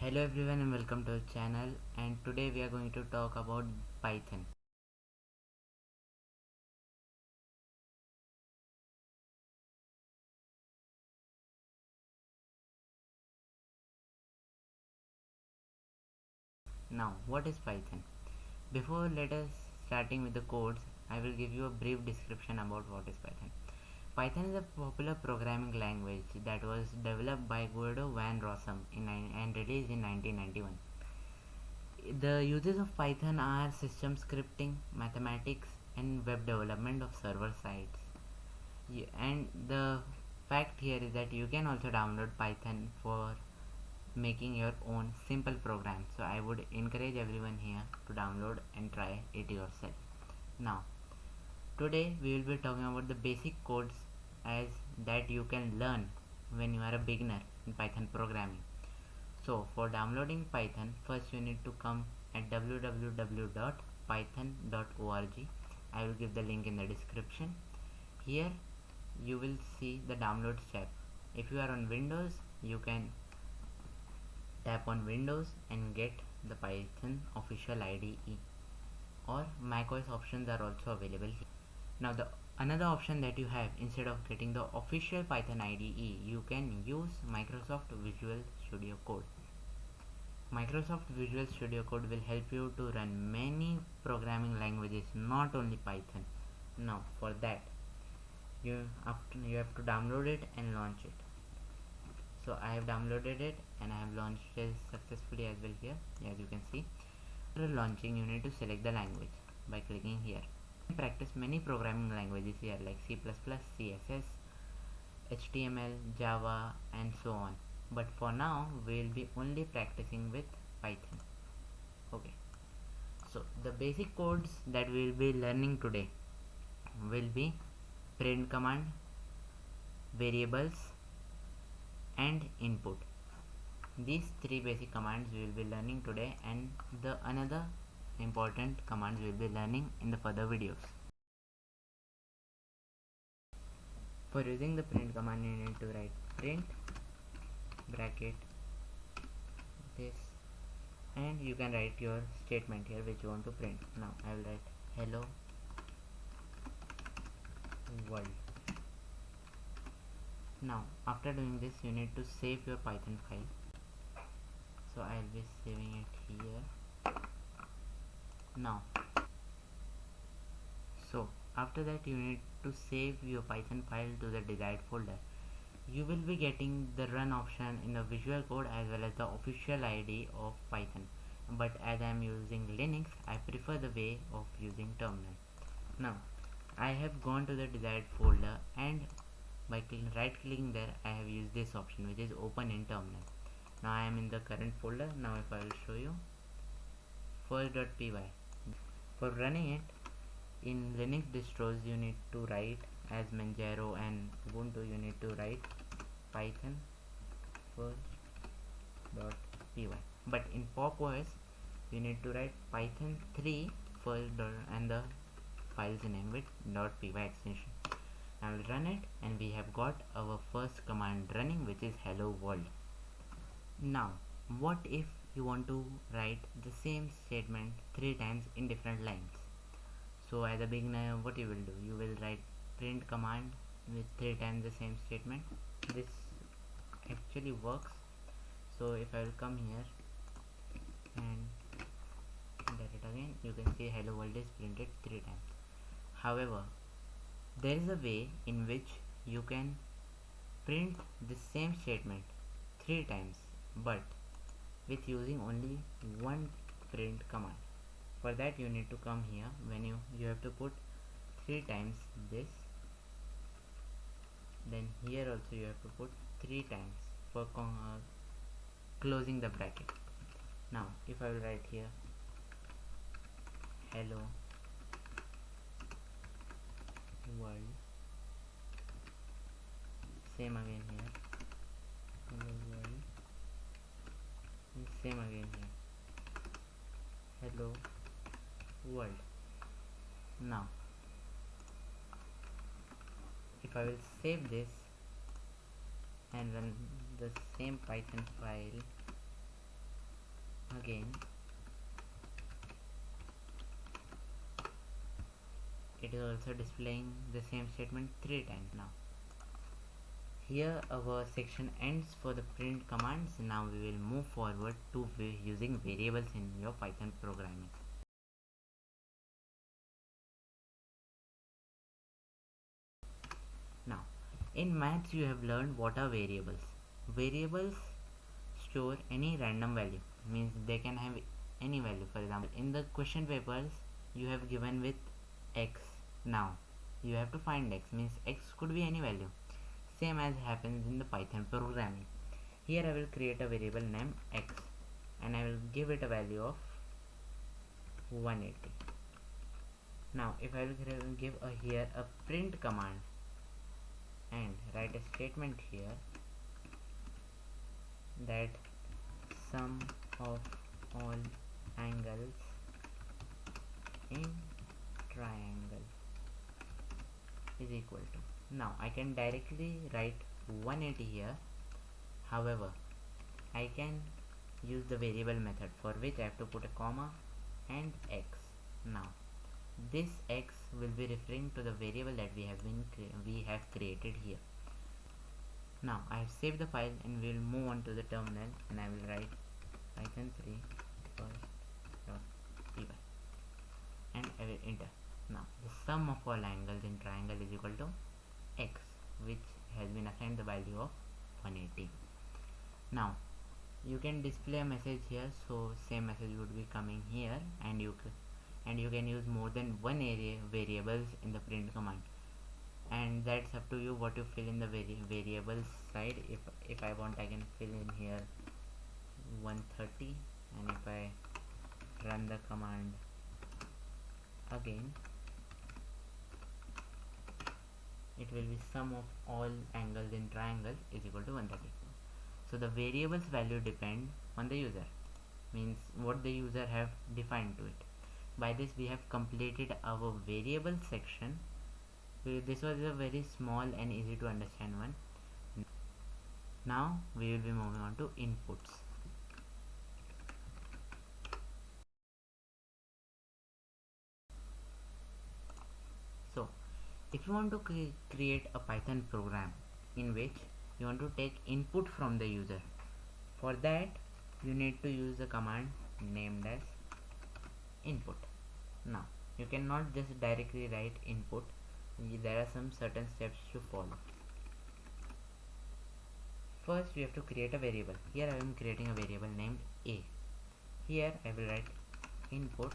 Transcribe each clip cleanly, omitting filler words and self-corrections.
Hello everyone and welcome to our channel, and today we are going to talk about Python. Now, what is Python? Before let us starting with the codes, I will give you a brief description about what is Python. Python is a popular programming language that was developed by Guido van Rossum and released in 1991. The uses of Python are system scripting, mathematics, and web development of server sites. And the fact here is that you can also download Python for making your own simple programs. So I would encourage everyone here to download and try it yourself. Now, today we will be talking about the basic codes as that you can learn when you are a beginner in Python programming. So for downloading Python, first you need to come at www.python.org. I will give the link in the description. Here you will see the downloads tab. If you are on Windows, you can tap on Windows and get the Python official IDE, or macOS options are also available here. Now the another option that you have, instead of getting the official Python IDE, you can use Microsoft Visual Studio Code. Microsoft Visual Studio Code will help you to run many programming languages, not only Python. Now for that you have to download it and launch it. So I have downloaded it and I have launched it successfully as well here, as you can see. After launching, you need to select the language by clicking here. You can practice many programming languages here like C++, CSS, HTML, Java, and so on. But for now, we will be only practicing with Python. Okay. So the basic codes that we will be learning today will be print command, variables, and input. These three basic commands we will be learning today, and the another important commands we will be learning in the further videos. For using the print command, you need to write print bracket this, and you can write your statement here which you want to print. Now I will write hello world. Now after doing this, you need to save your Python file. So I will be saving it here. Now so after that, you need to save your Python file to the desired folder. You will be getting the run option in the Visual Code as well as the official ID of Python. But as I am using Linux, I prefer the way of using terminal. Now I have gone to the desired folder, and by right clicking there, I have used this option which is open in terminal. Now I am in the current folder. Now if I will show you first.py. For running it, in Linux distros you need to write, as Manjaro and Ubuntu, you need to write Python first.py. But in Pop OS you need to write Python 3 first and the file's name with .py extension. I will run it, and we have got our first command running, which is hello world. Now what if you want to write the same statement 3 times in different lines? So as a beginner, what you will do, you will write print command with 3 times the same statement. This actually works. So if I will come here and enter it again, you can see hello world is printed 3 times. However, there is a way in which you can print the same statement 3 times, but with using only one print command. For that, you need to come here. When you have to put 3 times this, then here also you have to put 3 times for closing the bracket. Now if I will write here hello world, same again here hello world, and same again here hello world. Now if I will save this and run the same Python file, is also displaying the same statement 3 times now. Here our section ends for the print commands. Now we will move forward to using variables in your Python programming. Now in maths you have learned what are variables. Variables store any random value, means they can have any value. For example, in the question papers you have given with x. Now you have to find x, means x could be any value, same as happens in the Python programming. Here I will create a variable named x and I will give it a value of 180. Now if I will give here a print command and write a statement here that sum of all angles in triangle is equal to, now I can directly write 180 here. However, I can use the variable method, for which I have to put a comma and x. Now this x will be referring to the variable that we have created here. Now I have saved the file and we will move on to the terminal, and I will write python3 first.py and I will enter. Now the sum of all angles in triangle is equal to x, which has been assigned the value of 180. Now you can display a message here, so same message would be coming here, and you can use more than one variables in the print command, and that's up to you what you fill in the variables side. If I want, I can fill in here 130, and if I run the command again, it will be sum of all angles in triangle is equal to 130. So the variables value depend on the user, means what the user have defined to it. By this we have completed our variable section. This was a very small and easy to understand one. Now we will be moving on to inputs. So if you want to create a Python program in which you want to take input from the user, for that you need to use the command named as input. Now you cannot just directly write input, there are some certain steps to follow. First we have to create a variable. Here I am creating a variable named a. Here I will write input,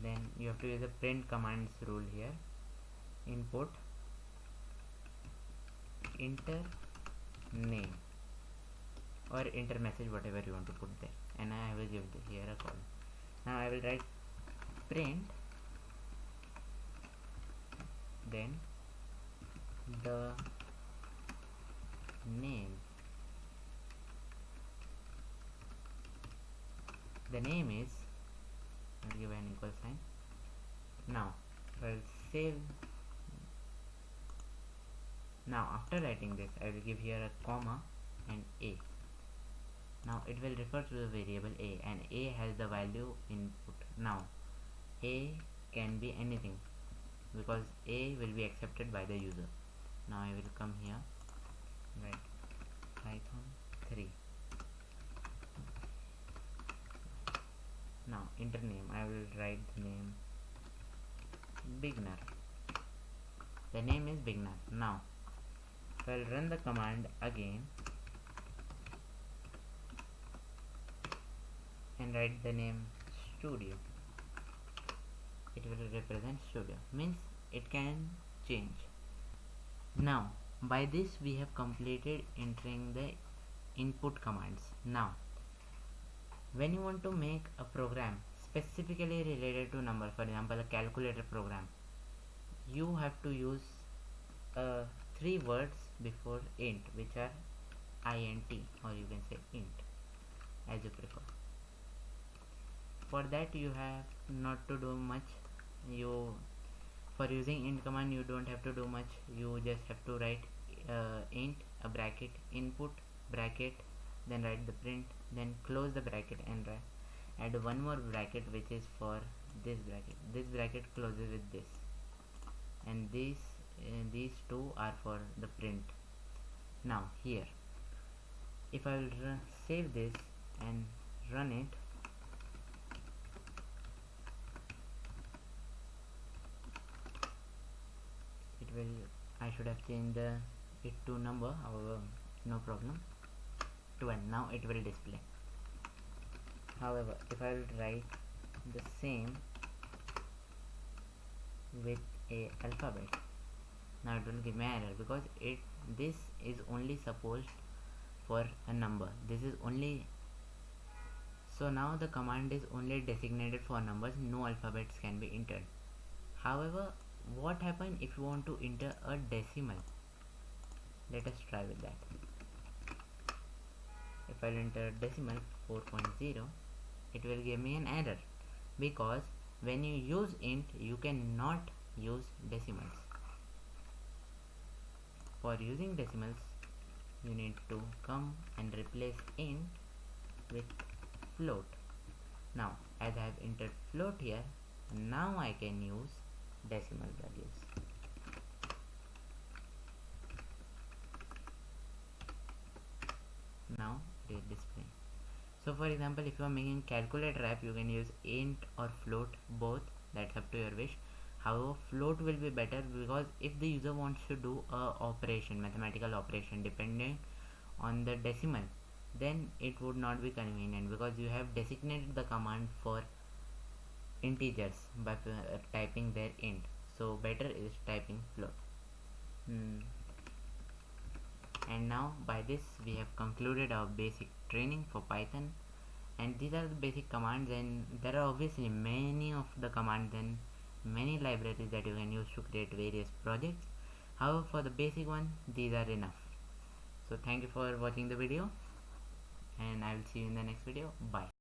then you have to use the print commands rule here, input enter name or enter message, whatever you want to put there, and I will give here a column. Now I will write print, then the name is, I'll give an equal sign. Now I'll save. Now after writing this, I will give here a comma and a. Now it will refer to the variable a, and a has the value input. Now a can be anything because a will be accepted by the user. Now I will come here, write python 3. Now enter name, I will write the name beginner. The name is beginner. Now if I will run the command again and write the name studio, it will represent studio, means it can change. Now by this we have completed entering the input commands. Now when you want to make a program specifically related to number, for example a calculator program, you have to use 3 words before int, which are int, or you can say int as you prefer. For that you have not to do much. For using int command you don't have to do much. You just have to write int, a bracket, input bracket, then write the print, then close the bracket and add one more bracket which is for this bracket closes with this, and these two are for the print. Now here, if I will save this and run it, it will, I should have changed it to number, however no problem, 12. Now it will display. However, if I will write the same with a alphabet, now it will give me error, because this is only supposed for a number. This is only, so now the command is only designated for numbers, no alphabets can be entered. However, what happens if you want to enter a decimal? Let us try with that. If I enter decimal 4.0, it will give me an error, because when you use int, you cannot use decimals. For using decimals, you need to come and replace int with float. Now, as I have entered float here, now I can use decimal values. Now it is displaying. So for example, if you are making calculator app, you can use int or float, both, that's up to your wish. However, float will be better, because if the user wants to do a operation, mathematical operation, depending on the decimal, then it would not be convenient, because you have designated the command for integers by typing their int. So better is typing float. And now by this we have concluded our basic training for Python, and these are the basic commands, and there are obviously many of the commands and many libraries that you can use to create various projects. However, for the basic one, these are enough. So thank you for watching the video, and I will see you in the next video. Bye.